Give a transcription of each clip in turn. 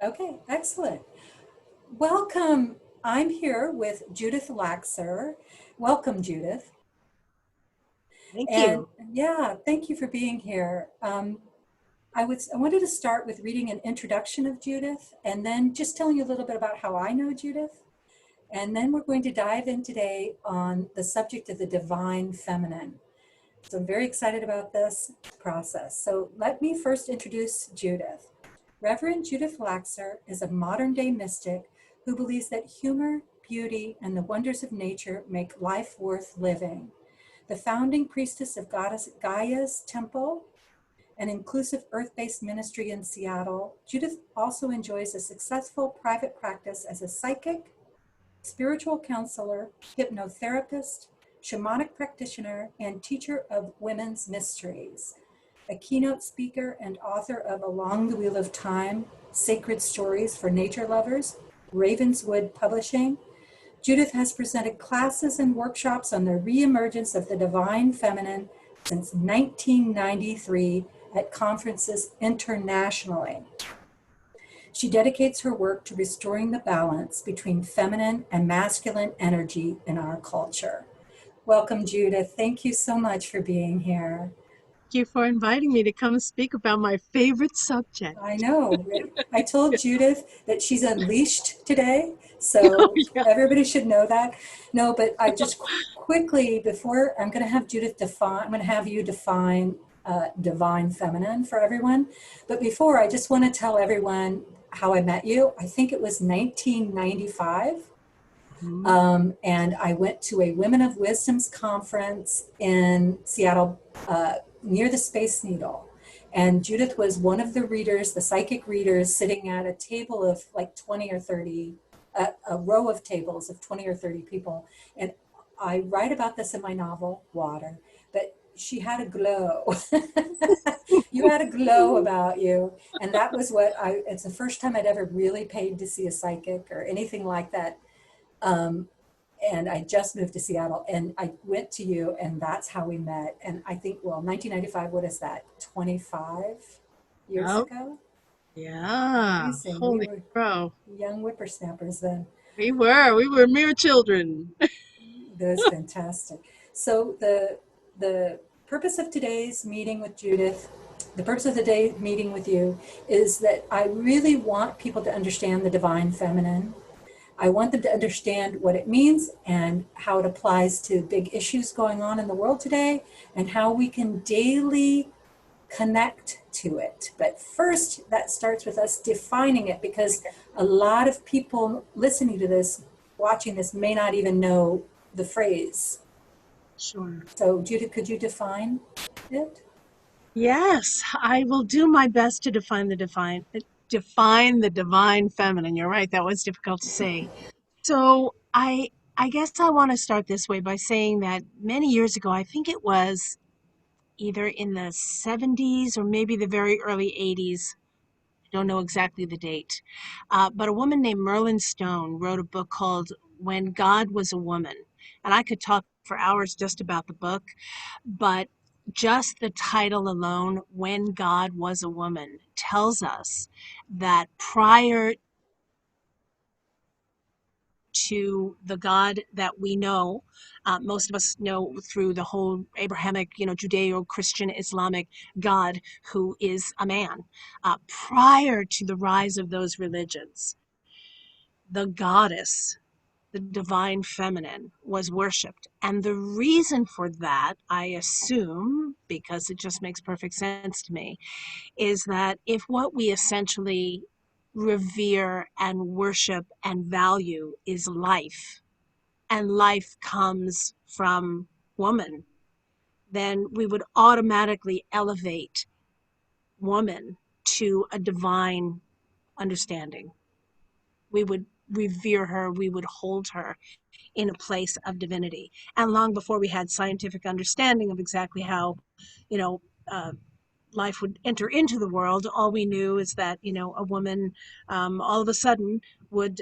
Okay, excellent. Welcome. I'm here with Judith Laxer. Welcome, Judith. Thank And you. yeah, thank you for being here. I wanted to start with reading an introduction of Judith and then just telling you a little bit about how I know Judith. And then we're going to dive in today on the subject of the divine feminine. So I'm very excited about this process. So let me first introduce Judith. Reverend Judith Laxer is a modern day mystic who believes that humor, beauty, and the wonders of nature make life worth living. The founding priestess of Goddess Gaia's temple, an inclusive earth-based ministry in Seattle, Judith also enjoys a successful private practice as a psychic, spiritual counselor, hypnotherapist, shamanic practitioner, and teacher of women's mysteries. A keynote speaker and author of Along the Wheel of Time, Sacred Stories for Nature Lovers, Ravenswood Publishing, Judith has presented classes and workshops on the reemergence of the divine feminine since 1993 at conferences internationally. She dedicates her work to restoring the balance between feminine and masculine energy in our culture. Welcome, Judith. Thank you so much for being here. Thank you for inviting me to come speak about my favorite subject. I know. I told Judith that she's unleashed today, Oh, so yeah. everybody should know that. No, but I just quickly, before I'm going to have Judith define, I'm going to have you define divine feminine for everyone. But before, I just want to tell everyone how I met you. I think it was 1995. Mhm. And I went to a Women of Wisdom's conference in Seattle near the Space Needle. And Judith was one of the readers, the psychic readers, sitting at a table of like 20 or 30, a row of tables of 20 or 30 people. And I write about this in my novel, Water, but she had a glow. You had a glow about you. And that was it's the first time I'd ever really paid to see a psychic or anything like that. Um, and I just moved to Seattle and I went to you and that's how we met. And I think, well, 1995, what is that? 25 years Oh, ago? yeah. Amazing. We Holy were crow. young whippersnappers then. We were mere children. That was fantastic. So the purpose of today's meeting with Judith, the purpose of the day meeting with you is that I really want people to understand the divine feminine. I want them to understand what it means and how it applies to big issues going on in the world today and how we can daily connect to it. But first, that starts with us defining it because a lot of people listening to this, watching this, may not even know the phrase. Sure. So, Judith, could you define it? Yes, I will do my best to define the divine feminine. You're right, that was difficult to say. So I guess I want to start this way by saying that many years ago, I think it was either in the 70s or maybe the very early 80s. I don't know exactly the date. But a woman named Merlin Stone wrote a book called When God Was a Woman. And I could talk for hours just about the book, but just the title alone, When God Was a Woman, tells us that prior to the God that we know. Most of us know through the whole Abrahamic, Judeo-Christian Islamic God who is a man. Prior to the rise of those religions, the goddess, the divine feminine, was worshipped. And the reason for that, I assume, because it just makes perfect sense to me, is that if what we essentially revere and worship and value is life, and life comes from woman, then we would automatically elevate woman to a divine understanding. We would revere her, we would hold her in a place of divinity. And long before we had scientific understanding of exactly how, you know, uh, life would enter into the world, all we knew is that, a woman all of a sudden would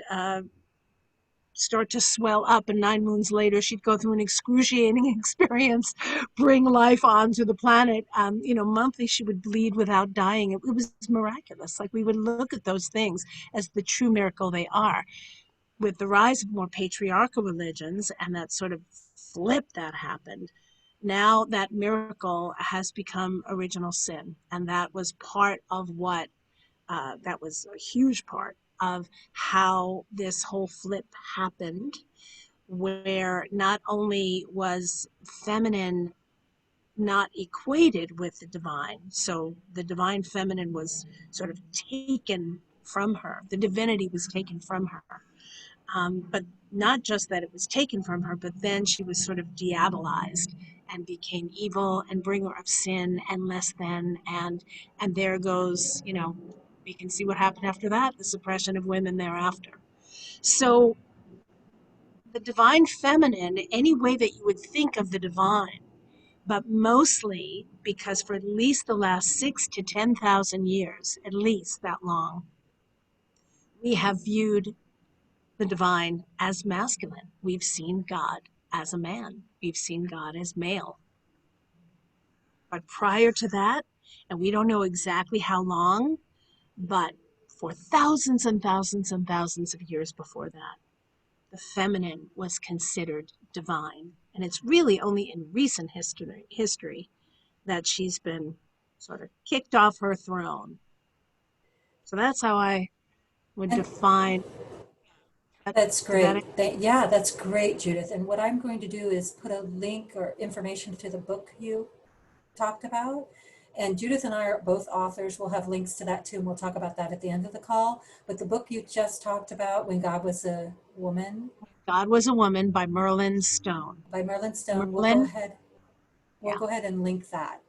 start to swell up, and 9 moons later she'd go through an excruciating experience, bring life onto the planet. Monthly she would bleed without dying. It was miraculous. Like, we would look at those things as the true miracle they are. With the rise of more patriarchal religions and that sort of flip that happened, now that miracle has become original sin. And that was part of what, that was a huge part of how this whole flip happened, where not only was feminine not equated with the divine, so the divine feminine was sort of taken from her, the divinity was taken from her. But not just that it was taken from her, but then she was sort of diabolized and became evil and bringer of sin and less than, and there goes, we can see what happened after that, the suppression of women thereafter. So the divine feminine, any way that you would think of the divine, but mostly because for at least the last 6 to 10,000 years, at least that long, we have viewed the divine as masculine. We've seen God as a man. We've seen God as male. But prior to that, and we don't know exactly how long, but for thousands and thousands and thousands of years before that, the feminine was considered divine. And it's really only in recent history that she's been sort of kicked off her throne. So that's how I would And define that. that's Did that? great. Yeah, that's great, Judith. And what I'm going to do is put a link or information to the book you talked about. And Judith and I are both authors. We'll have links to that too, and we'll talk about that at the end of the call. But the book you just talked about, When God Was a Woman, God Was a Woman by Merlin Stone. by Merlin Stone, Merlin, we'll yeah. go ahead and link that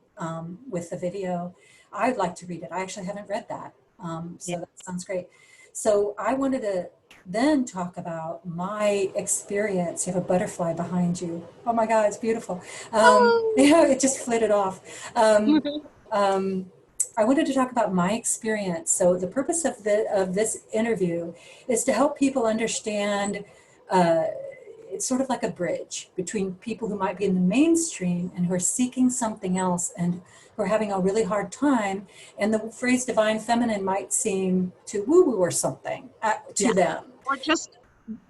with the video. I'd like to read it. I actually haven't read that. Yeah. So that sounds great. So I wanted to then talk about my experience. You have a butterfly behind you. Oh my God, it's beautiful. Oh. It just flitted off. Um, I wanted to talk about my experience. So the purpose of this interview is to help people understand. It's sort of like a bridge between people who might be in the mainstream and who are seeking something else and who are having a really hard time. And the phrase divine feminine might seem too woo-woo or something Yeah. to them, Or just,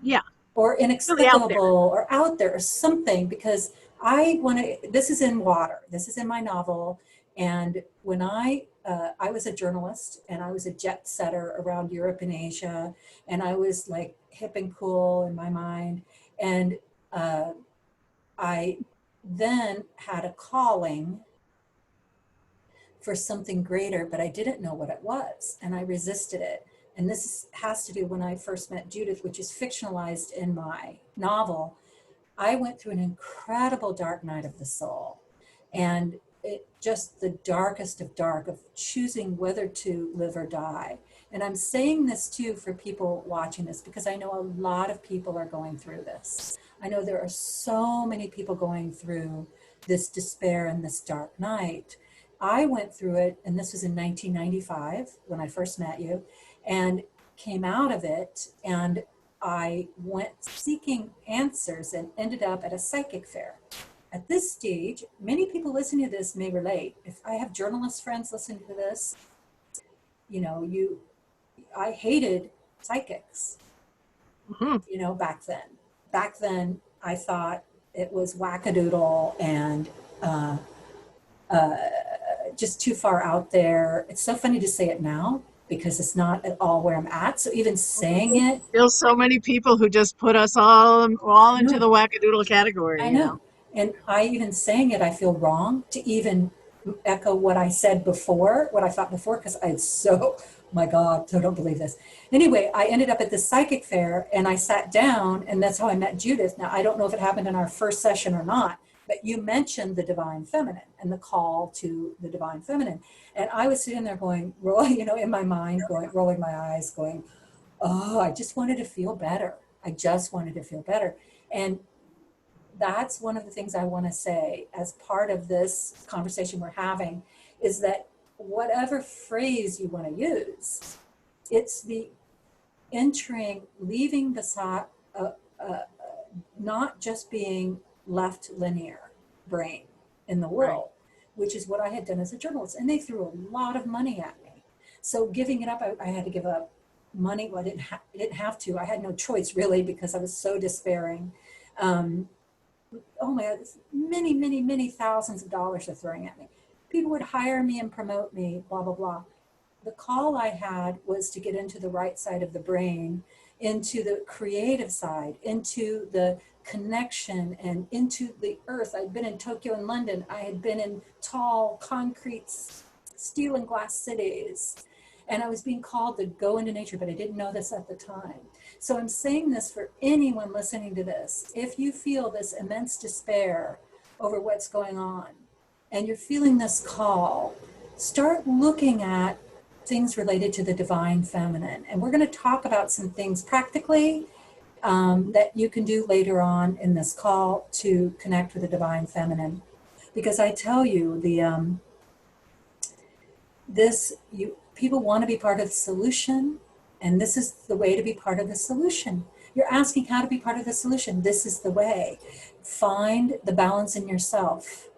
yeah, or really out there. inexplicable or out there or something, because I want to, this is in water, this is in my novel. And when I was a journalist and I was a jet setter around Europe and Asia, and I was like hip and cool in my mind. And I then had a calling for something greater, but I didn't know what it was, and I resisted it. And this has to do when I first met Judith, which is fictionalized in my novel. I went through an incredible dark night of the soul, and it just the darkest of dark, of choosing whether to live or die. And I'm saying this too for people watching this, because I know a lot of people are going through this. I know there are so many people going through this despair and this dark night. I went through it, and this was in 1995 when I first met you, and came out of it, and I went seeking answers and ended up at a psychic fair. At this stage, many people listening to this may relate. If I have journalist friends listening to this, I hated psychics, Mm-hmm. back then. Back then, I thought it was wackadoodle and just too far out there. It's so funny to say it now because it's not at all where I'm at. So even saying it, Still so many people who just put us all I into know, the wackadoodle category, I know. And I even saying it, I feel wrong to even echo what I said before, what I thought before, because I had so, my God, I don't believe this. Anyway, I ended up at the psychic fair and I sat down, and that's how I met Judith. Now, I don't know if it happened in our first session or not, but you mentioned the divine feminine and the call to the divine feminine. And I was sitting there going, in my mind, going, rolling my eyes, going, oh, I just wanted to feel better. I just wanted to feel better. And that's one of the things I want to say as part of this conversation we're having, is that whatever phrase you want to use, it's the entering, leaving the not just being left linear brain in the Right. world, which is what I had done as a journalist. And they threw a lot of money at me. So giving it up, I had to give up money. Well, I didn't have to. I had no choice really because I was so despairing. Um, oh my God, many, many, many thousands of dollars are throwing at me. People would hire me and promote me, blah, blah, blah. The call I had was to get into the right side of the brain, into the creative side, into the connection and into the earth. I'd been in Tokyo and London. I had been in tall concrete steel and glass cities. And I was being called to go into nature, but I didn't know this at the time. So I'm saying this for anyone listening to this. If you feel this immense despair over what's going on and you're feeling this call, start looking at things related to the divine feminine. And we're going to talk about some things practically that you can do later on in this call to connect with the divine feminine. Because I tell you, people want to be part of the solution, and this is the way to be part of the solution. You're asking how to be part of the solution. This is the way. Find the balance in yourself.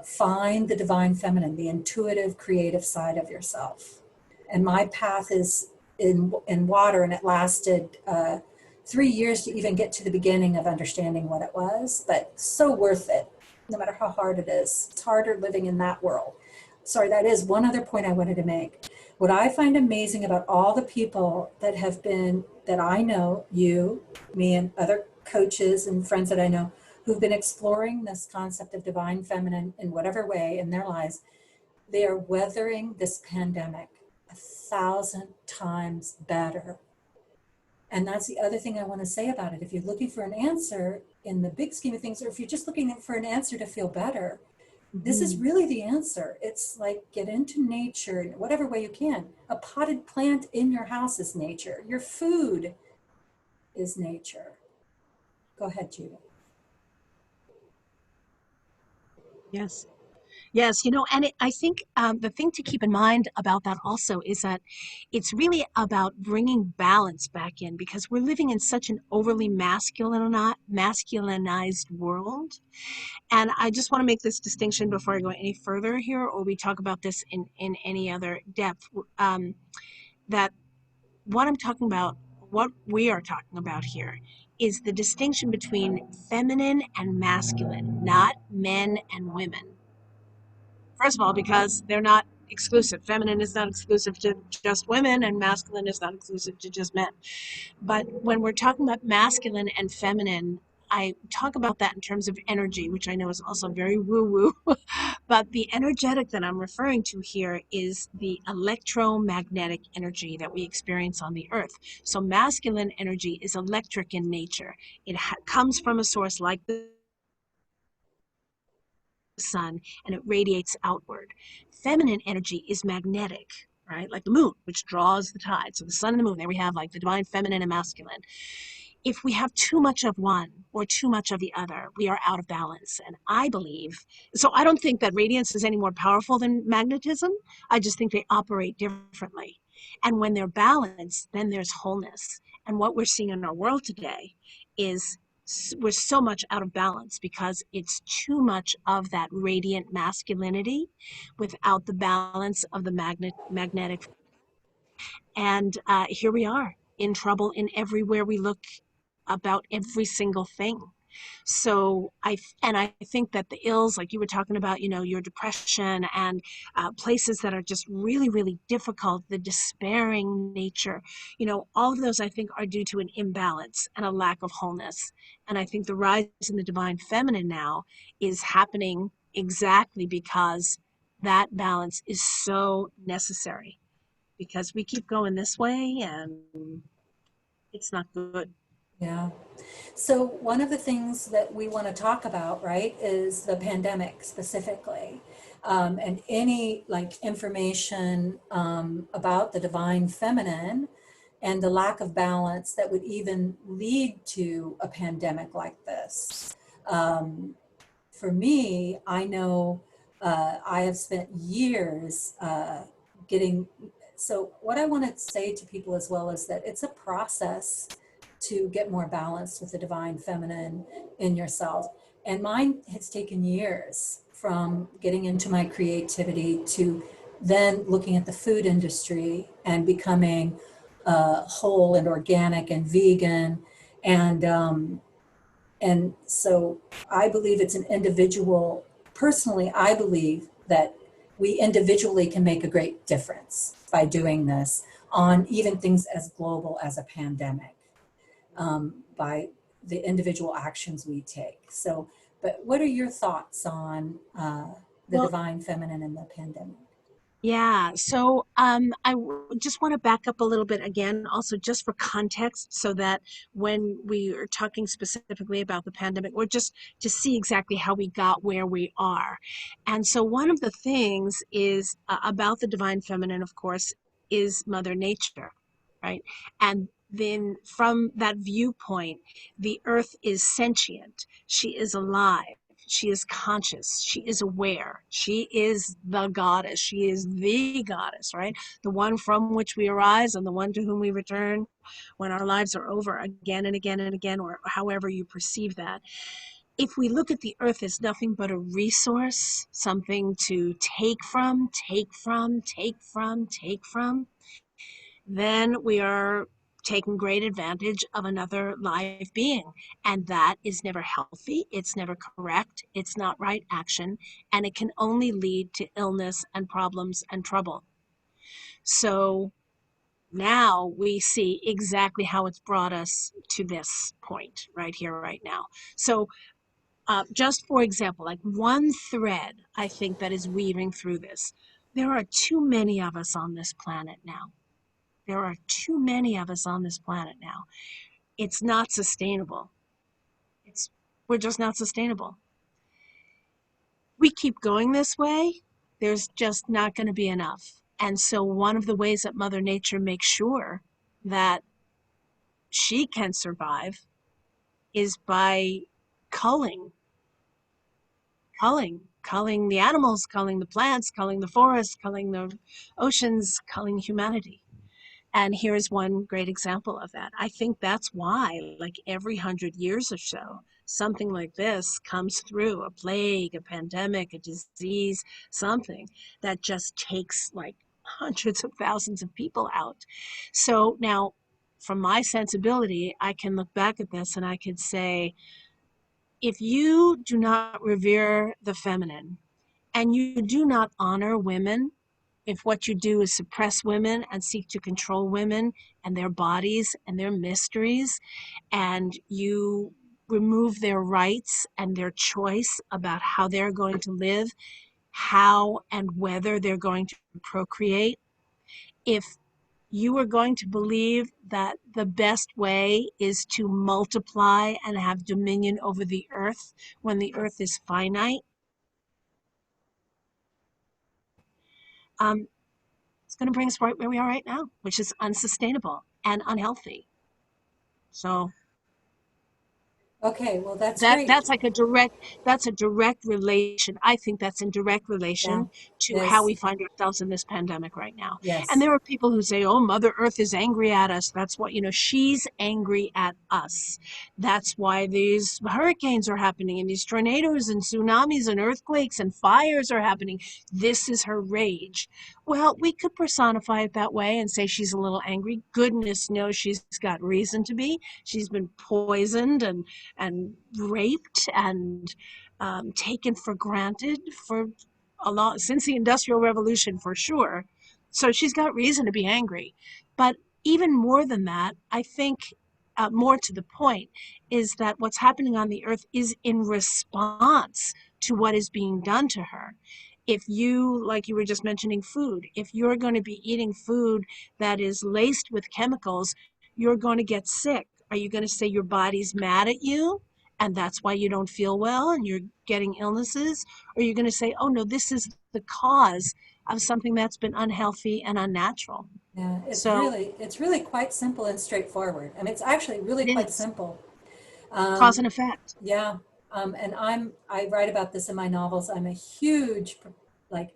Find the divine feminine, the intuitive, creative side of yourself. And my path is in water, and it lasted 3 years to even get to the beginning of understanding what it was, but so worth it, no matter how hard it is. It's harder living in that world. Sorry, that is one other point I wanted to make. What I find amazing about all the people that I know, you, me, and other coaches and friends that I know, who've been exploring this concept of divine feminine in whatever way in their lives, they are weathering this pandemic 1,000 times better. And that's the other thing I want to say about it. If you're looking for an answer in the big scheme of things, or if you're just looking for an answer to feel better, this is really the answer. It's like, get into nature in whatever way you can. A potted plant in your house is nature. Your food is nature. Go ahead, Judith. Yes. Yes, and I think the thing to keep in mind about that also is that it's really about bringing balance back in, because we're living in such an overly masculinized world. And I just want to make this distinction before I go any further here, or we talk about this in any other depth, that what we are talking about here is the distinction between feminine and masculine, not men and women. First of all, because they're not exclusive. Feminine is not exclusive to just women, and masculine is not exclusive to just men. But when we're talking about masculine and feminine, I talk about that in terms of energy, which I know is also very woo-woo. But the energetic that I'm referring to here is the electromagnetic energy that we experience on the earth. So masculine energy is electric in nature. It comes from a source like the sun, and it radiates outward. Feminine energy is magnetic, right? Like the moon, which draws the tide. So the sun and the moon, there we have like the divine feminine and masculine. If we have too much of one or too much of the other, we are out of balance. And I believe, so I don't think that radiance is any more powerful than magnetism. I just think they operate differently. And when they're balanced, then there's wholeness. And what we're seeing in our world today is we're so much out of balance because it's too much of that radiant masculinity without the balance of the magnetic. And here we are in trouble in everywhere we look about every single thing. So I think that the ills, like you were talking about, your depression and places that are just really, really difficult, the despairing nature, all of those I think are due to an imbalance and a lack of wholeness. And I think the rise in the divine feminine now is happening exactly because that balance is so necessary, because we keep going this way and it's not good. Yeah. So one of the things that we want to talk about, right, is the pandemic specifically, and any like information about the divine feminine and the lack of balance that would even lead to a pandemic like this. For me, I know I have spent years getting. So what I want to say to people as well is that it's a process to get more balanced with the divine feminine in yourself. And mine has taken years, from getting into my creativity to then looking at the food industry and becoming whole and organic and vegan. And so I believe it's an individual, personally, I believe that we individually can make a great difference by doing this on even things as global as a pandemic, by the individual actions we take. So, but what are your thoughts on the Well, divine feminine in the pandemic? yeah. So just want to back up a little bit again, also just for context, so that when we are talking specifically about the pandemic, we're just to see exactly how we got where we are. And so one of the things is about the divine feminine, of course, is Mother Nature, right? And then from that viewpoint, the earth is sentient. She is alive. She is conscious. She is aware. She is the goddess. She is the goddess, right? The one from which we arise and the one to whom we return when our lives are over, again and again and again, or however you perceive that. If we look at the earth as nothing but a resource, something to take from, take from, take from, take from, then we are taking great advantage of another live being. And that is never healthy, it's never correct, it's not right action, and it can only lead to illness and problems and trouble. So now we see exactly how it's brought us to this point right here, right now. So just for example, like one thread I think that is weaving through this, there are too many of us on this planet now. There are too many of us on this planet now. It's not sustainable. It's we're just not sustainable. We keep going this way, there's just not going to be enough. And so one of the ways that Mother Nature makes sure that she can survive is by culling, culling the animals, culling the plants, culling the forests, culling the oceans, culling humanity. And here's one great example of that. I think that's why, like every 100 years or so, something like this comes through, a plague, a pandemic, a disease, something that just takes like hundreds of thousands of people out. So now, from my sensibility, I can look back at this and I could say, if you do not revere the feminine and you do not honor women, if what you do is suppress women and seek to control women and their bodies and their mysteries, and you remove their rights and their choice about how they're going to live, how and whether they're going to procreate, if you are going to believe that the best way is to multiply and have dominion over the earth when the earth is finite, um, it's going to bring us right where we are right now, which is unsustainable and unhealthy. So Okay, well, that's that great. that's like a direct relation. I think that's in direct Yeah, relation it to how is. we find ourselves in this pandemic right now. And Yes. there are people who say, oh, Mother Earth is angry at us. That's what, she's angry at us. That's why these hurricanes are happening and these tornadoes and tsunamis and earthquakes and fires are happening. This is her rage. Well, we could personify it that way and say she's a little angry. Goodness knows she's got reason to be. She's been poisoned and raped and taken for granted for a long since the Industrial Revolution, for sure. So she's got reason to be angry. But even more than that, I think more to the point is that what's happening on the earth is in response to what is being done to her. If you, like you were just mentioning, food, if you're going to be eating food that is laced with chemicals, you're going to get sick. Are you going to say your body's mad at you and that's why you don't feel well and you're getting illnesses? Or are you going to say, oh no, this is the cause of something that's been unhealthy and unnatural? Yeah, So it's really quite simple and straightforward. I mean, it's actually really it quite is simple. cause Um, and effect. yeah, and I write about this in my novels. I'm a huge, like,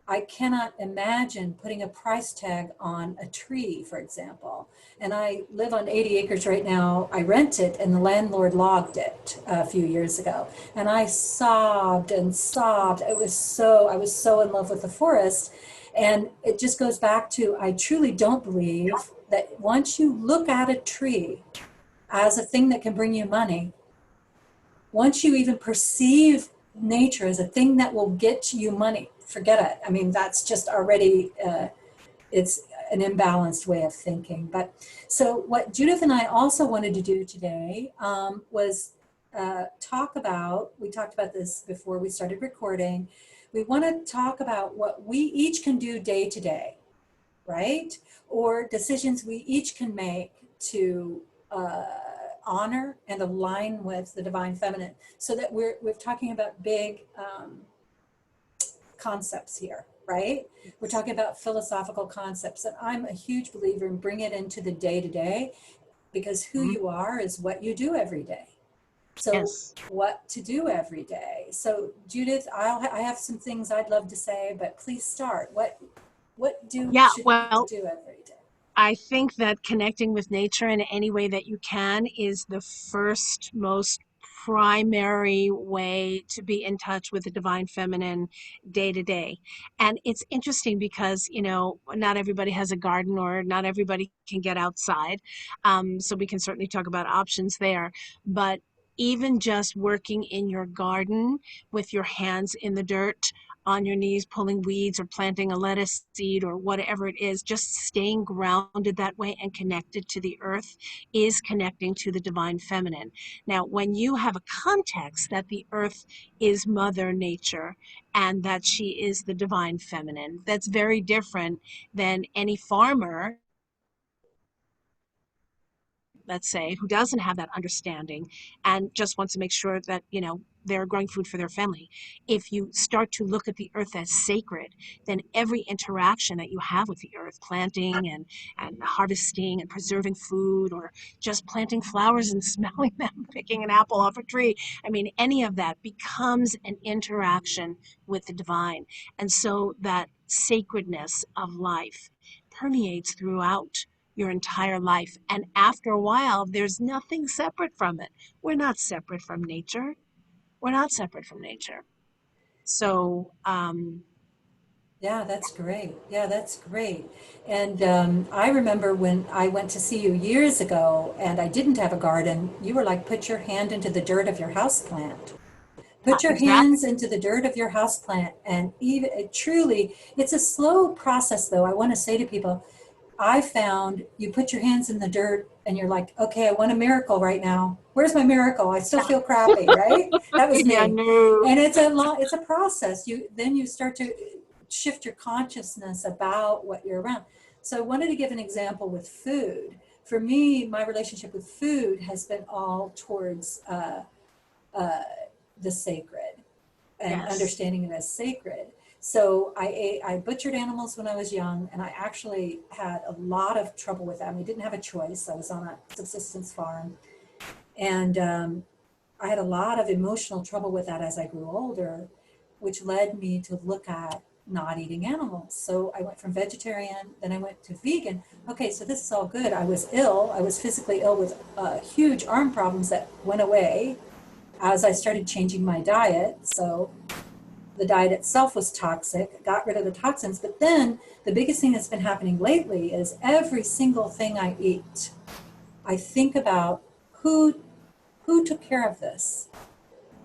I cannot imagine putting a price tag on a tree, for example. And I live on 80 acres right now. I rent it, and the landlord logged it a few years ago. And I sobbed and sobbed. I was so in love with the forest. And it just goes back to, I truly don't believe that once you look at a tree as a thing that can bring you money, once you even perceive nature as a thing that will get you money, forget it. I mean, that's just already, it's an imbalanced way of thinking. But so what Judith and I also wanted to do today was we talked about this before we started recording. We want to talk about what we each can do day to day, right? Or decisions we each can make to honor and align with the divine feminine, so that we're talking about big concepts here, right? We're talking about philosophical concepts, and I'm a huge believer in bring it into the day to day, because who you are is what you do every day. So Yes. what to do every day. So Judith, I have some things I'd love to say, but please start. What Yeah, should people well, do every day? I think that connecting with nature in any way that you can is the first, most primary way to be in touch with the divine feminine day to day. And it's interesting because, not everybody has a garden or not everybody can get outside. So we can certainly talk about options there. But even just working in your garden with your hands in the dirt, on your knees pulling weeds or planting a lettuce seed or whatever it is, just staying grounded that way and connected to the earth is connecting to the divine feminine. Now, when you have a context that the earth is Mother Nature and that she is the divine feminine, that's very different than any farmer, let's say, who doesn't have that understanding and just wants to make sure that, they're growing food for their family. If you start to look at the earth as sacred, then every interaction that you have with the earth, planting and harvesting and preserving food, or just planting flowers and smelling them, picking an apple off a tree, I mean, any of that becomes an interaction with the divine. And so that sacredness of life permeates throughout your entire life. And after a while, there's nothing separate from it. We're not separate from nature. We're not separate from nature. So, Yeah, that's great. Yeah, that's great. And I remember when I went to see you years ago and I didn't have a garden, you were like, put your hand into the dirt of your house plant. Put your exactly. hands into the dirt of your house plant. And even it truly, it's a slow process though. I want to say to people, I found you put your hands in the dirt and you're like, okay, I want a miracle right now. Where's my miracle? I still feel crappy, right? That was Yeah, me. no. And it's a process. You start to shift your consciousness about what you're around. So I wanted to give an example with food. For me, my relationship with food has been all towards uh, the sacred and Yes. understanding it as sacred. So I butchered animals when I was young, and I actually had a lot of trouble with them. I didn't have a choice. I was on a subsistence farm, and I had a lot of emotional trouble with that as I grew older, which led me to look at not eating animals. So I went from vegetarian, then I went to vegan. Okay, so this is all good. I was ill. I was physically ill with huge arm problems that went away as I started changing my diet. So the diet itself was toxic, got rid of the toxins. But then the biggest thing that's been happening lately is every single thing I eat, I think about who took care of this,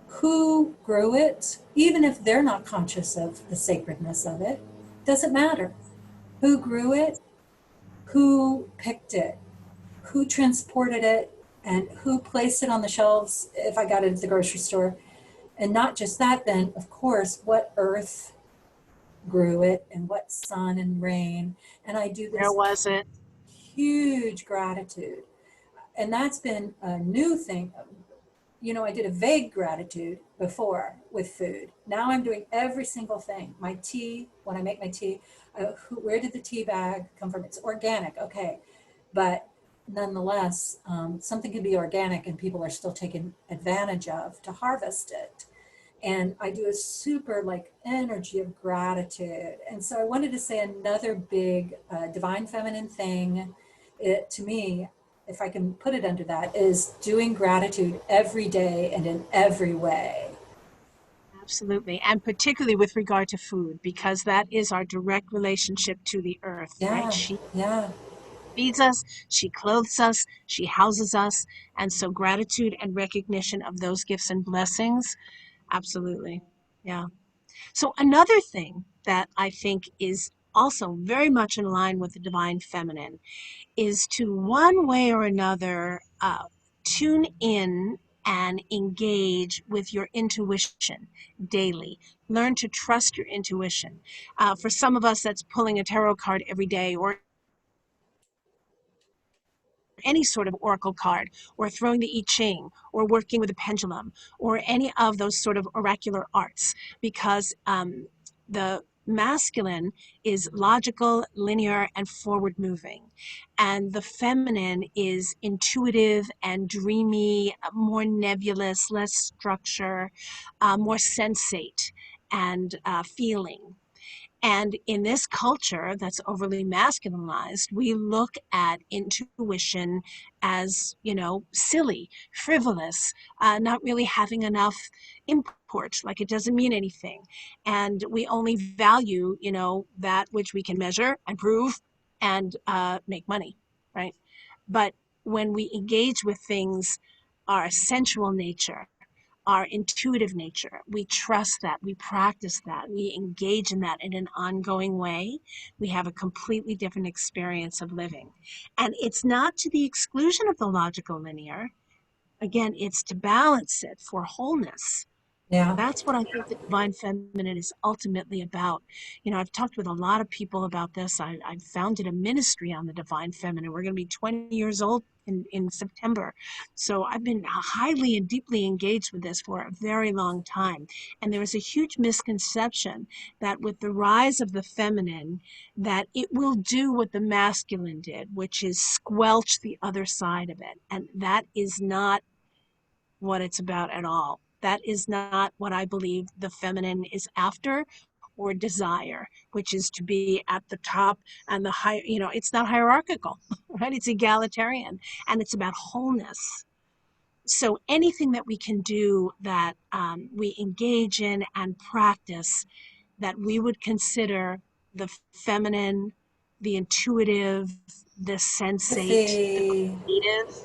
who grew it, even if they're not conscious of the sacredness of it, doesn't matter. Who grew it, who picked it, who transported it, and who placed it on the shelves if I got it at the grocery store. And not just that, then, of course, what earth grew it and what sun and rain. And I do Where this was it? huge gratitude. And that's been a new thing. I did a vague gratitude before with food. Now I'm doing every single thing. My tea, when I make my tea, where did the tea bag come from? It's organic, okay. But nonetheless, something can be organic and people are still taken advantage of to harvest it. And I do a super like energy of gratitude. And so I wanted to say another big divine feminine thing, to me, if I can put it under that, is doing gratitude every day and in every way. Absolutely. And particularly with regard to food, because that is our direct relationship to the earth, right? Yeah, She yeah, feeds us, she clothes us, she houses us. And so gratitude and recognition of those gifts and blessings, absolutely. Yeah. So another thing that I think is also very much in line with the divine feminine is to one way or another tune in and engage with your intuition daily. Learn to trust your intuition. For some of us, that's pulling a tarot card every day, or any sort of oracle card, or throwing the I Ching, or working with a pendulum, or any of those sort of oracular arts, because the masculine is logical, linear, and forward moving. And the feminine is intuitive and dreamy, more nebulous, less structure, more sensate and feeling. And in this culture that's overly masculinized, we look at intuition as, silly, frivolous, not really having enough import, like it doesn't mean anything. And we only value, that which we can measure and prove and make money, right? But when we engage with things, our sensual nature, our intuitive nature. We trust that, we practice that, we engage in that in an ongoing way. We have a completely different experience of living. And it's not to the exclusion of the logical linear. Again, it's to balance it for wholeness. yeah. That's what I think the divine feminine is ultimately about. I've talked with a lot of people about this. I founded a ministry on the divine feminine. We're going to be 20 years old in September. So I've been highly and deeply engaged with this for a very long time. And there is a huge misconception that with the rise of the feminine, that it will do what the masculine did, which is squelch the other side of it. And that is not what it's about at all. That is not what I believe the feminine is after or desire, which is to be at the top and the high, it's not hierarchical, right? It's egalitarian and it's about wholeness. So anything that we can do that we engage in and practice that we would consider the feminine, the intuitive, the sensate, the Empathy. creative,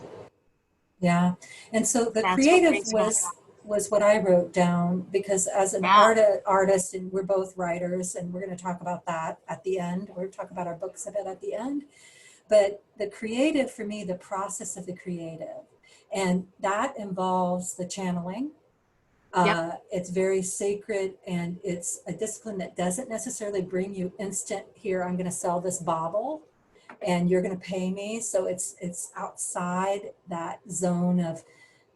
Yeah. And so the that's what creative brings about. was what I wrote down because as an Yeah. artist, and we're both writers, and we're going to talk about that at the end. We're going to talk about our books a bit at the end. But the creative, for me, the process of the creative, and that involves the channeling. Yep. It's very sacred, and it's a discipline that doesn't necessarily bring you instant, here, I'm going to sell this bauble and you're going to pay me. So it's outside that zone of,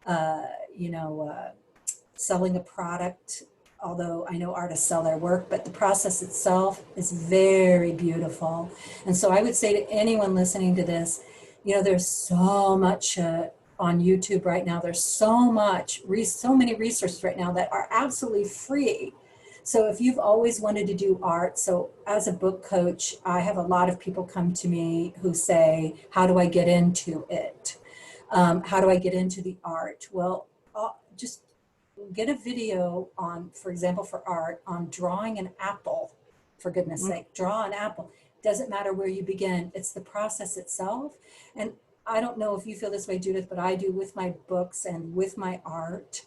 uh, you know, uh, selling a product, although I know artists sell their work, but the process itself is very beautiful. And so I would say to anyone listening to this, there's so much on YouTube right now. There's so many resources right now that are absolutely free. So if you've always wanted to do art, so as a book coach, I have a lot of people come to me who say, how do I get into it? How do I get into the art? Well, just get a video on, for example, for art, on drawing an apple. For goodness sake, draw an apple. Doesn't matter where you begin, it's the process itself. And I don't know if you feel this way, Judith, but I do with my books and with my art,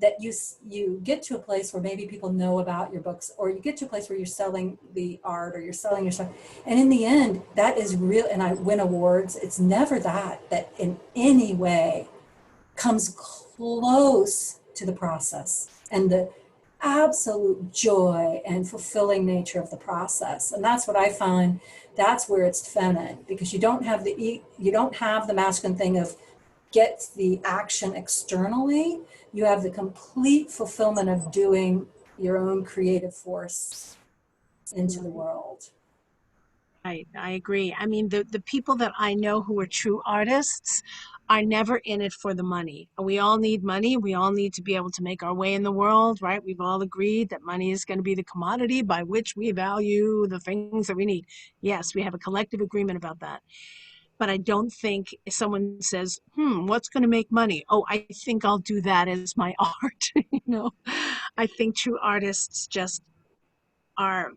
that you get to a place where maybe people know about your books, or you get to a place where you're selling the art or you're selling your stuff. And in the end, that is real. And I win awards. It's never that in any way comes close to the process and the absolute joy and fulfilling nature of the process. And that's what I find. That's where it's feminine, because you don't have the masculine thing of get the action externally. You have the complete fulfillment of doing your own creative force into the Right. world. I agree. I mean, the people that I know who are true artists are never in it for the money. We all need money. We all need to be able to make our way in the world, right? We've all agreed that money is going to be the commodity by which we value the things that we need. Yes, we have a collective agreement about that. But I don't think if someone says, what's going to make money? Oh, I think I'll do that as my art. I think true artists just are,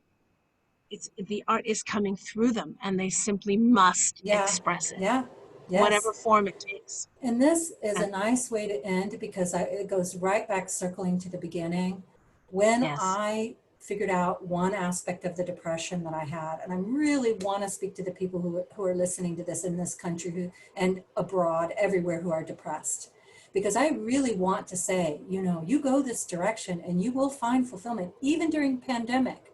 it's the art is coming through them and they simply must Yeah, express it, yeah, whatever yes. form it takes. And this is a And nice way to end because it goes right back circling to the beginning. When yes, I figured out one aspect of the depression that I had, and I really want to speak to the people who are listening to this in this country and abroad, everywhere, who are depressed. Because I really want to say, you go this direction and you will find fulfillment, even during pandemic.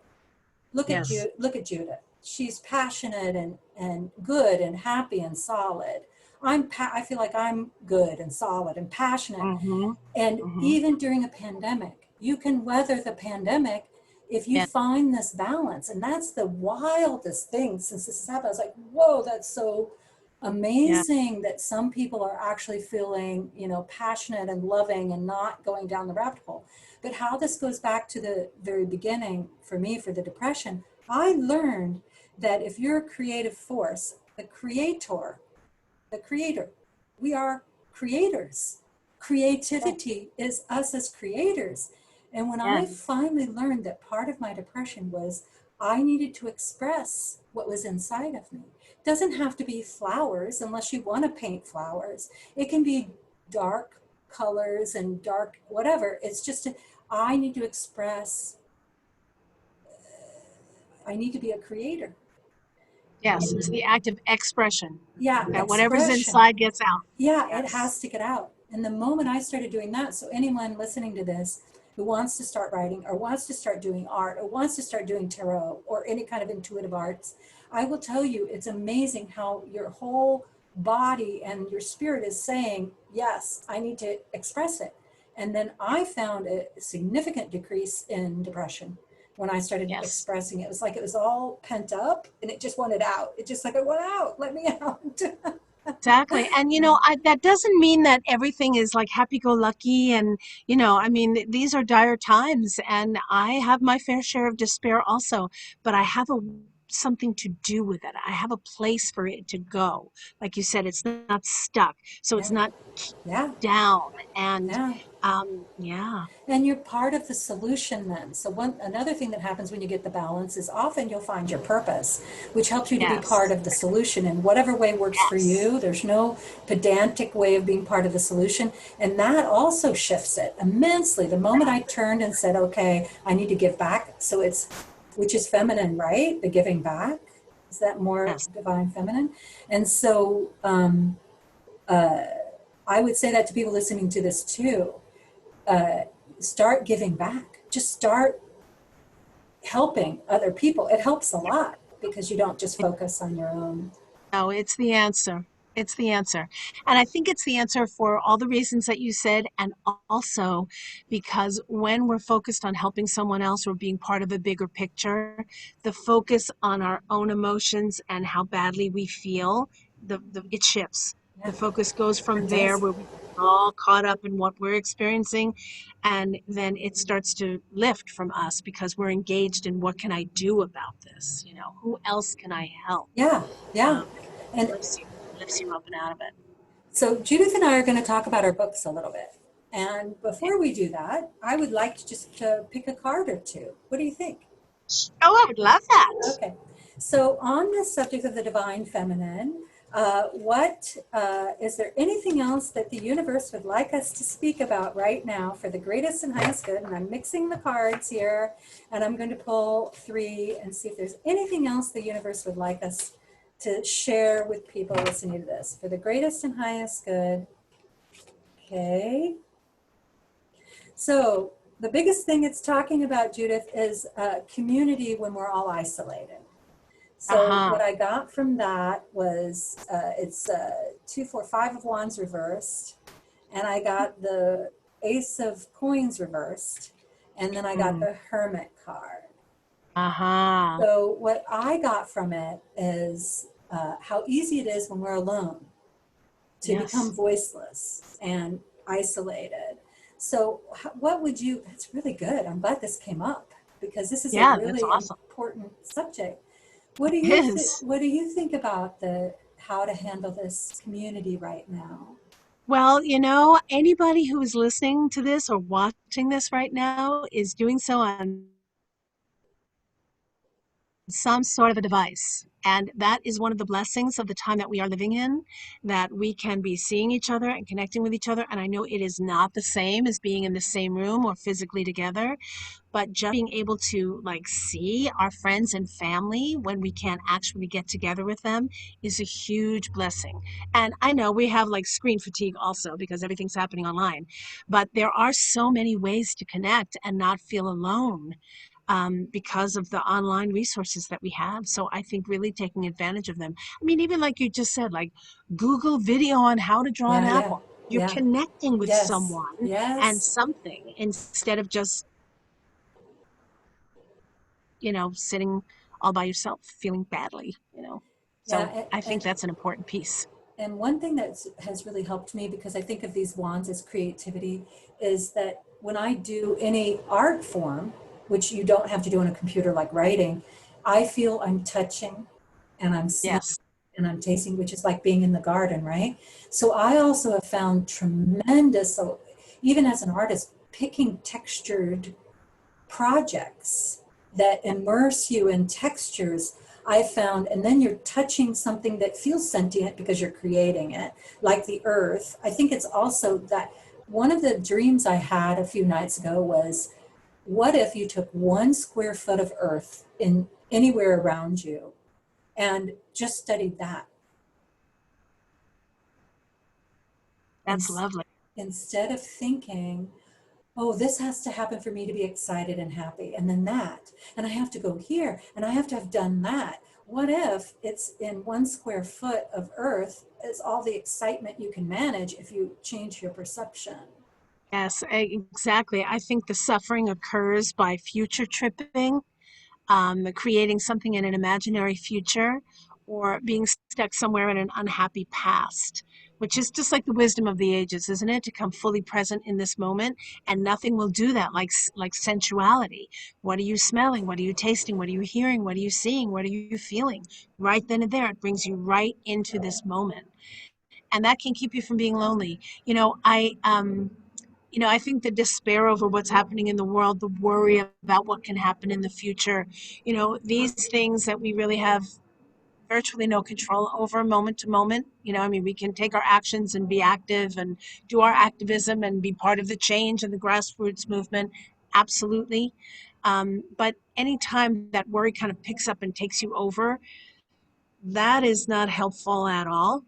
yes, Look at Judith. She's passionate and good and happy and solid. I feel like I'm good and solid and passionate. mm-hmm, And mm-hmm, even during a pandemic, you can weather the pandemic if you yeah, find this balance. And that's the wildest thing since this has happened. I was like, whoa, that's so yeah, amazing that some people are actually feeling, passionate and loving and not going down the rabbit hole. But how this goes back to the very beginning for me, for the depression, I learned that if you're a creative force, the creator, we are creators. yeah, Creativity is us as creators. And when yeah, I finally learned that part of my depression was I needed to express what was inside of me. It doesn't have to be flowers unless you want to paint flowers. It can be dark colors and dark whatever. It's just I need to express, I need to be a creator. yes. It's the act of expression Yeah, that whatever's expression. inside gets out. Yeah, it Yes, has to get out. And the moment I started doing that, so anyone listening to this who wants to start writing or wants to start doing art or wants to start doing tarot or any kind of intuitive arts, I will tell you it's amazing how your whole body and your spirit is saying, yes, I need to express it. And then I found a significant decrease in depression when I started yes. expressing it. It was like it was all pent up and it just wanted out. It just like it went out, let me out. Exactly. And that doesn't mean that everything is like happy-go-lucky and, I mean, these are dire times and I have my fair share of despair also, but I have something to do with it. I have a place for it to go. Like you said, it's not stuck. So Yeah, it's not yeah, down and yeah. yeah. And you're part of the solution then. So another thing that happens when you get the balance is often you'll find your purpose, which helps you to be part Yes. of the solution in whatever way works for Yes. you. There's no pedantic way of being part of the solution. And that also shifts it immensely. The moment I turned and said, okay, I need to give back. So which is feminine, right? The giving back. Is that more Yes. divine feminine? And so I would say that to people listening to this too. uh, Start giving back. Just start helping other people. It helps a lot because you don't just focus on your own. No, it's the answer. It's the answer. And I think it's the answer for all the reasons that you said, and also because when we're focused on helping someone else or being part of a bigger picture, the focus on our own emotions and how badly we feel, it shifts. Yeah, The focus goes from it there does. where we get all caught up in what we're experiencing, and then it starts to lift from us because we're engaged in what can I do about this? Who else can I help? Yeah, yeah. And Lifts you up and out of it. so Judith and I are going to talk about our books a little bit. And before we do that, I would like to just pick a card or two. What do you think? Oh, I would love that. Okay, so on the subject of the divine feminine, what is there anything else that the universe would like us to speak about right now for the greatest and highest good? And I'm mixing the cards here, and I'm going to pull three and see if there's anything else the universe would like us to share with people listening to this for the greatest and highest good. Okay, so the biggest thing it's talking about, Judith, is community when we're all isolated. So Uh-huh. what I got from that was it's 2, 4, 5 of Wands reversed, and I got the Ace of Coins reversed, and then I got Mm, the Hermit card. Uh-huh. So what I got from it is how easy it is when we're alone to Yes. become voiceless and isolated. So what would you, that's really good. I'm glad this came up because this is a Yeah, that's really awesome. important subject. It is. What do you think about the how to handle this community right now? Well, anybody who is listening to this or watching this right now is doing so on some sort of a device. And that is one of the blessings of the time that we are living in, that we can be seeing each other and connecting with each other. And I know it is not the same as being in the same room or physically together, but just being able to like see our friends and family when we can't actually get together with them is a huge blessing. And I know we have like screen fatigue also because everything's happening online, but there are so many ways to connect and not feel alone, because of the online resources that we have. So I think really taking advantage of them. I mean, even like you just said, like Google video on how to draw an Yeah, yeah, apple. You're yeah. connecting with Yes, someone and yes. something instead of just, sitting all by yourself feeling badly. So Yeah, I think that's an important piece. and one thing that has really helped me because I think of these wands as creativity is that when I do any art form, which you don't have to do on a computer like writing, I feel I'm touching and I'm seeing Yes. and I'm tasting, which is like being in the garden, right? So I also have found tremendous, so even as an artist, picking textured projects that immerse you in textures I found, and then you're touching something that feels sentient because you're creating it, like the earth. I think it's also that one of the dreams I had a few nights ago was what if you took 1 square foot of earth in anywhere around you and just studied that in, That's lovely. instead of thinking, oh, this has to happen for me to be excited and happy. And then that, and I have to go here and I have to have done that. What if it's in 1 square foot of earth is all the excitement you can manage if you change your perception? Yes, exactly. I think the suffering occurs by future tripping, creating something in an imaginary future, or being stuck somewhere in an unhappy past, which is just like the wisdom of the ages, isn't it? To come fully present in this moment, and nothing will do that like sensuality. What are you smelling? What are you tasting? What are you hearing? What are you seeing? What are you feeling? Right then and there, it brings you right into this moment, and that can keep you from being lonely. I think the despair over what's happening in the world, the worry about what can happen in the future, these things that we really have virtually no control over moment to moment. I mean, we can take our actions and be active and do our activism and be part of the change and the grassroots movement. Absolutely. But anytime that worry kind of picks up and takes you over, that is not helpful at all.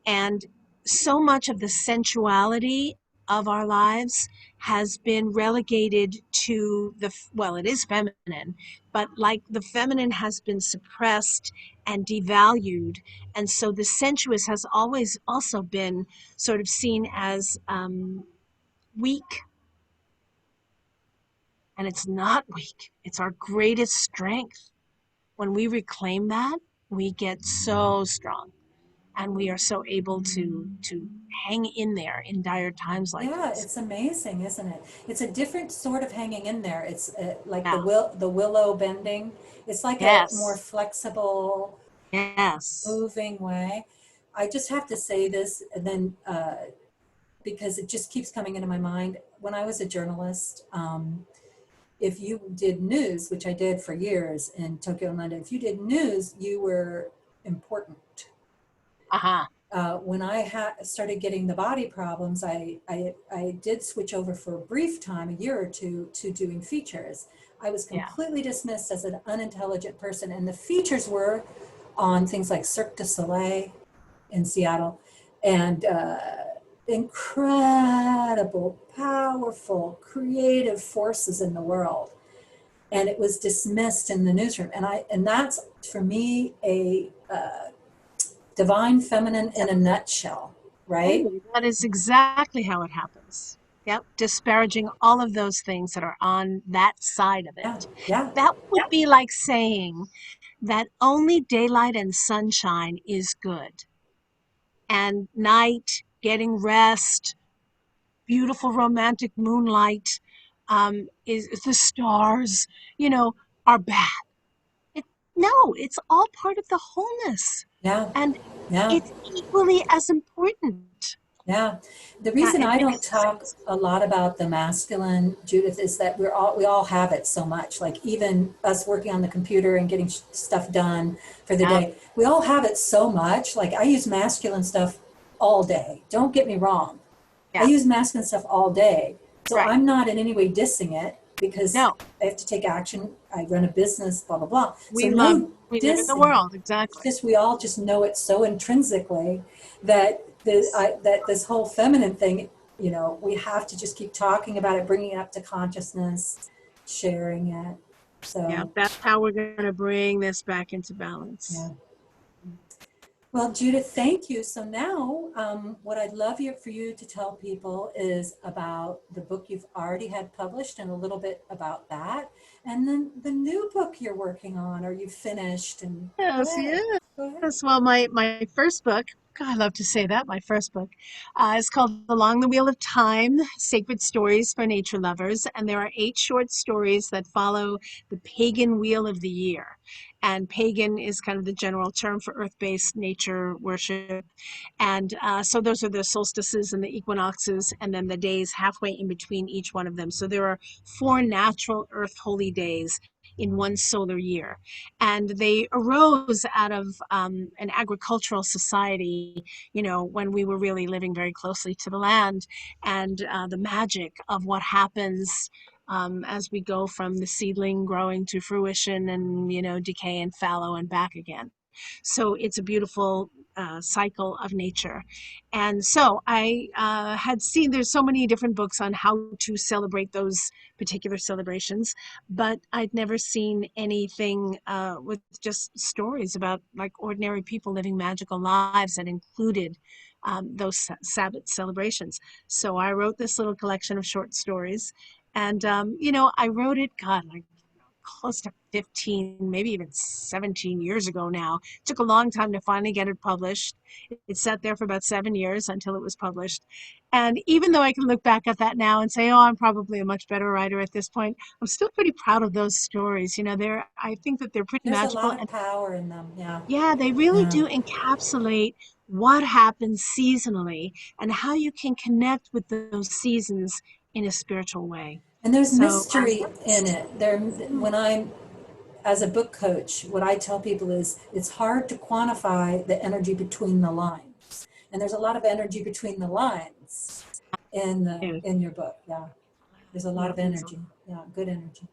And so much of the sensuality of our lives has been relegated to well, it is feminine, but like the feminine has been suppressed and devalued. And so the sensuous has always also been sort of seen as weak. And it's not weak, it's our greatest strength. When we reclaim that, we get so strong and we are so able to hang in there in dire times like Yeah, this. it's amazing, isn't it? It's a different sort of hanging in there. It's like Yeah. the willow bending. It's like a more Yes. flexible, Yes. moving way. I just have to say this, and then because it just keeps coming into my mind. When I was a journalist, if you did news, which I did for years in Tokyo and London, if you did news, you were important. Uh-huh. When I started getting the body problems, I did switch over for a brief time, a year or two, to doing features. I was Yeah. completely dismissed as an unintelligent person, and the features were on things like Cirque du Soleil in Seattle, and incredible, powerful, creative forces in the world. And it was dismissed in the newsroom. And that's for me a divine feminine in a nutshell, right? Totally. That is exactly how it happens. Yep, disparaging all of those things that are on that side of Yeah, it. yeah, That would be like saying that only daylight and sunshine is good, and night, getting rest, beautiful romantic moonlight, is the stars, you know, are bad. It, no, it's all part of the wholeness, yeah, and yeah. it's equally as important. Yeah. The reason I And don't it's the same talk a lot about the masculine, Judith, is that we all have it so much. Like even us working on the computer and getting stuff done for the yeah, day, we all have it so much. Like I use masculine stuff all day. Don't get me wrong. I yeah, use masculine stuff all day. So right. I'm not in any way dissing it because No, I have to take action. I run a business, blah, blah, blah. So we love, no we live in the dissing. world, It's exactly. just we all just know it so intrinsically that that this whole feminine thing, we have to just keep talking about it, bringing it up to consciousness, sharing it. Yeah, So that's how we're going to bring this back into yeah. balance. Well, Judith, thank you. So now, what I'd love for you to tell people is about the book you've already had published and a little bit about that. And then the new book you're working on, or you finished, and go Yes, ahead. yes. Go ahead. Well, my first book, God, I love to say that, my first book, is called Along the Wheel of Time, Sacred Stories for Nature Lovers. And there are 8 short stories that follow the pagan wheel of the year. And pagan is kind of the general term for earth-based nature worship. And so those are the solstices and the equinoxes, and then the days halfway in between each one of them. So there are 4 natural earth holy days in one solar year. And they arose out of an agricultural society, when we were really living very closely to the land, and the magic of what happens as we go from the seedling growing to fruition and, decay and fallow and back again. So it's a beautiful cycle of nature. And so I had seen there's so many different books on how to celebrate those particular celebrations, but I'd never seen anything with just stories about like ordinary people living magical lives that included those Sabbath celebrations. So I wrote this little collection of short stories. And, I wrote it, God, like close to 15, maybe even 17 years ago now. It took a long time to finally get it published. It sat there for about 7 years until it was published. And even though I can look back at that now and say, oh, I'm probably a much better writer at this point, I'm still pretty proud of those stories. I think that they're pretty There's a magical. lot And of power in them. Yeah. yeah, they really Yeah. do encapsulate what happens seasonally and how you can connect with those seasons in a spiritual way. And there's So, mystery in that's, it. When I'm as a book coach, what I tell people is it's hard to quantify the energy between the lines. And there's a lot of energy between the lines in your book. Yeah. There's a lot yeah, of energy. Yeah, good energy.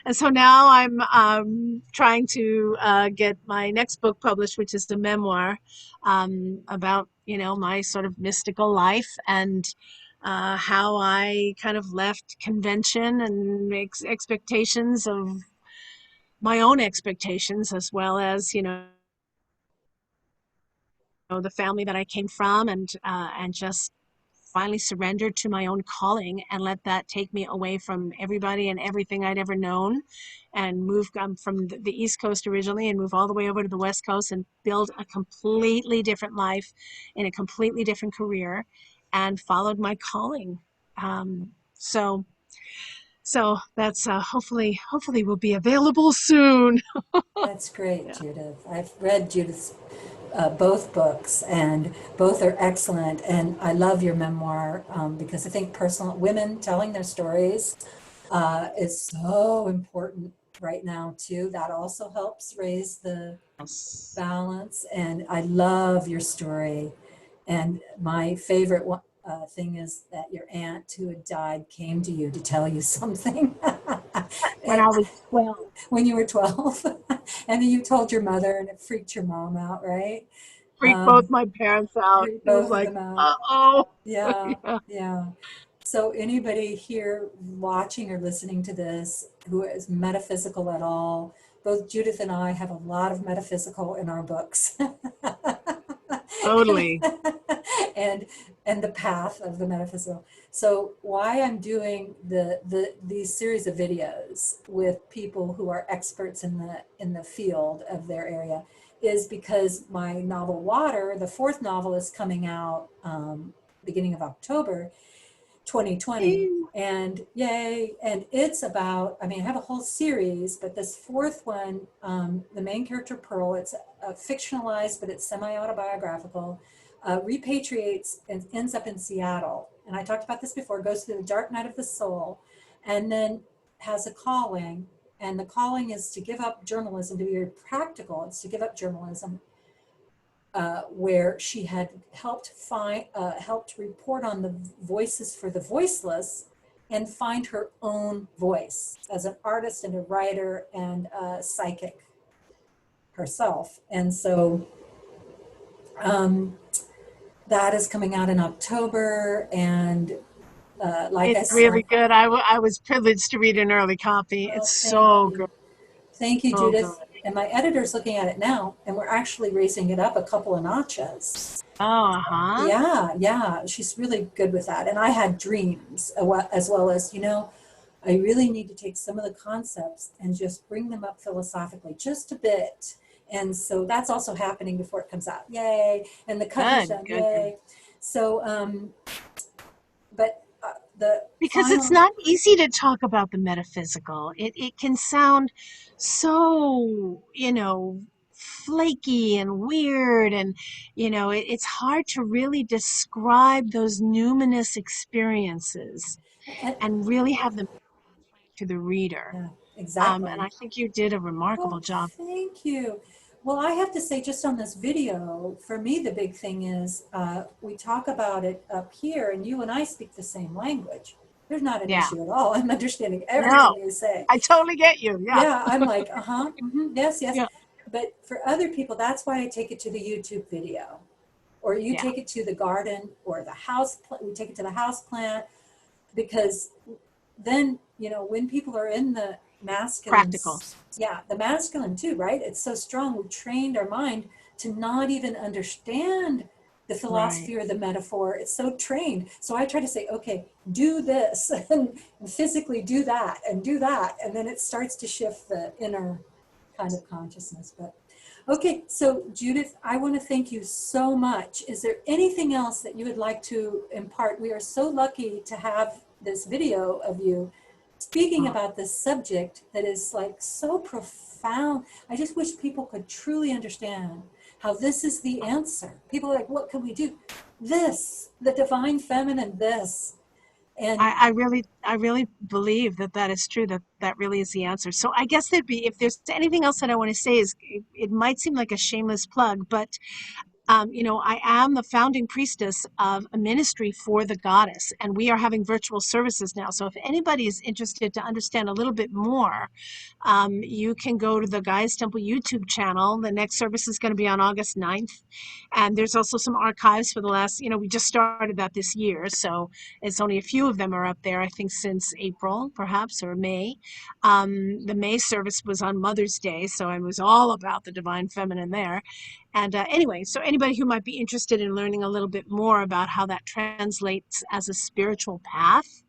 and so now I'm trying to get my next book published, which is the memoir about my sort of mystical life and how I kind of left convention and expectations of my own expectations, as well as the family that I came from, and just finally surrendered to my own calling and let that take me away from everybody and everything I'd ever known, and move from the East Coast originally and move all the way over to the West Coast and build a completely different life in a completely different career, and followed my calling. So that's hopefully will be available soon. That's great, Yeah. Judith. I've read Judith's both books, and both are excellent. And I love your memoir because I think personal women telling their stories is so important right now too. That also helps raise the Yes. balance. And I love your story. And my favorite one, thing is that your aunt who had died came to you to tell you something. When And I was 12. when you were 12, and then you told your mother, and it freaked your mom out, right? Freaked both my parents out. Freaked It was both of like, them out. uh-oh. Yeah, Yeah. yeah. So anybody here watching or listening to this who is metaphysical at all, both Judith and I have a lot of metaphysical in our books. Totally. and and the path of the metaphysical. So why I'm doing these series of videos with people who are experts in the field of their area is because my novel Water, the fourth novel, is coming out beginning of October 2020. And yay. And it's about, I mean, I have a whole series, but this fourth one, the main character Pearl, it's fictionalized, but it's semi-autobiographical, repatriates and ends up in Seattle. And I talked about this before, goes through the dark night of the soul, and then has a calling. And the calling is to give up journalism, to be very practical. It's to give up journalism, where she had helped report on the voices for the voiceless and find her own voice as an artist and a writer and a psychic herself. And so that is coming out in October. And like I It's said, really good. I was privileged to read an early copy. well, It's thank so good. you. Thank you, So good. Judith. And my editor's looking at it now, and we're actually raising it up a couple of notches. Oh, uh-huh. Yeah, yeah, she's really good with that. And I had dreams as well as, I really need to take some of the concepts and just bring them up philosophically just a bit. And so that's also happening before it comes out. Yay. And the cover's Good, done. good, good. Yay. So, but the Because it's final, not easy to talk about the metaphysical. It can sound so, flaky and weird, and it's hard to really describe those numinous experiences and, and really have them to the reader. yeah, And exactly. I think you did a Well, remarkable job. thank you. Well, I have to say, just on this video, for me, the big thing is we talk about it up here, and you and I speak the same language. There's not an Yeah. issue at all. I'm understanding No, everything you say. I totally get you. Yeah. Yeah, I'm like, uh-huh, yes, yes. Yeah. But for other people, that's why I take it to the YouTube video, or you Yeah. take it to the garden or the house. We take it to the house plant, because then, when people are in the masculine, Practical. yeah, the masculine too, right? It's so strong. We've trained our mind to not even understand the Right. philosophy or the metaphor. It's so trained. So I try to say, okay, do this and physically do that and do that. And then it starts to shift the inner kind of consciousness. But okay, so Judith, I want to thank you so much. Is there anything else that you would like to impart? We are so lucky to have this video of you speaking Oh, about this subject that is like so profound. I just wish people could truly understand how this is the answer. People are like, what can we do? This, the divine feminine, this. And I really believe that that is true, that that really is the answer. So I guess there'd be, if there's anything else that I want to say, is it might seem like a shameless plug, but I am the founding priestess of a ministry for the goddess, and we are having virtual services now. So if anybody is interested to understand a little bit more, you can go to the Gaia's Temple YouTube channel. The next service is going to be on August 9th. And there's also some archives for the last, we just started that this year. So it's only a few of them are up there, I think, since April, perhaps, or May. The May service was on Mother's Day. So I was all about the divine feminine there. And anyway, so anybody who might be interested in learning a little bit more about how that translates as a spiritual path,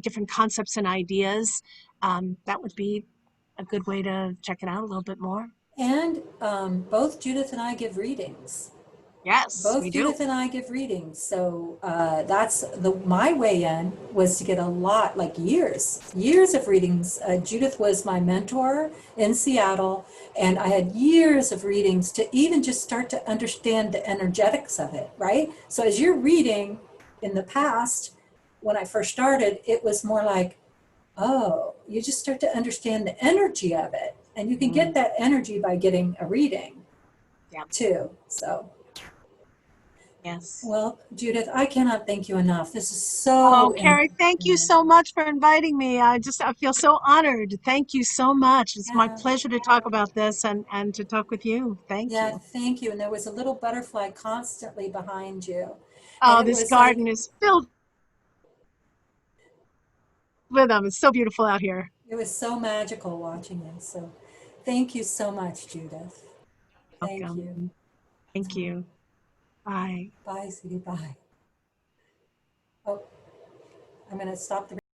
different concepts and ideas, that would be a good way to check it out a little bit more. both Judith and I give readings. Yes, we Both do. Judith and I give readings. So that's my way in was to get a lot, like years of readings. Judith was my mentor in Seattle, and I had years of readings to even just start to understand the energetics of it, right? So as you're reading in the past, when I first started, it was more like, oh, you just start to understand the energy of it. And you can get Mm, that energy by getting a reading yeah. too. So. Yes. Well, Judith, I cannot thank you enough. This is Oh, so Carrie, thank you informative. so much for inviting me. I feel so honored. Thank you so much. It's my Yeah, pleasure to talk about this and to talk with you. Thank yeah, you. thank you. And there was a little butterfly constantly behind you. And Oh, it this was like, garden is filled with them. It's so beautiful out here. it was so magical watching you. So thank you so much, Judith. Thank you. Welcome. Thank you. Bye. Bye, sweetie. Bye. Oh, I'm going to stop the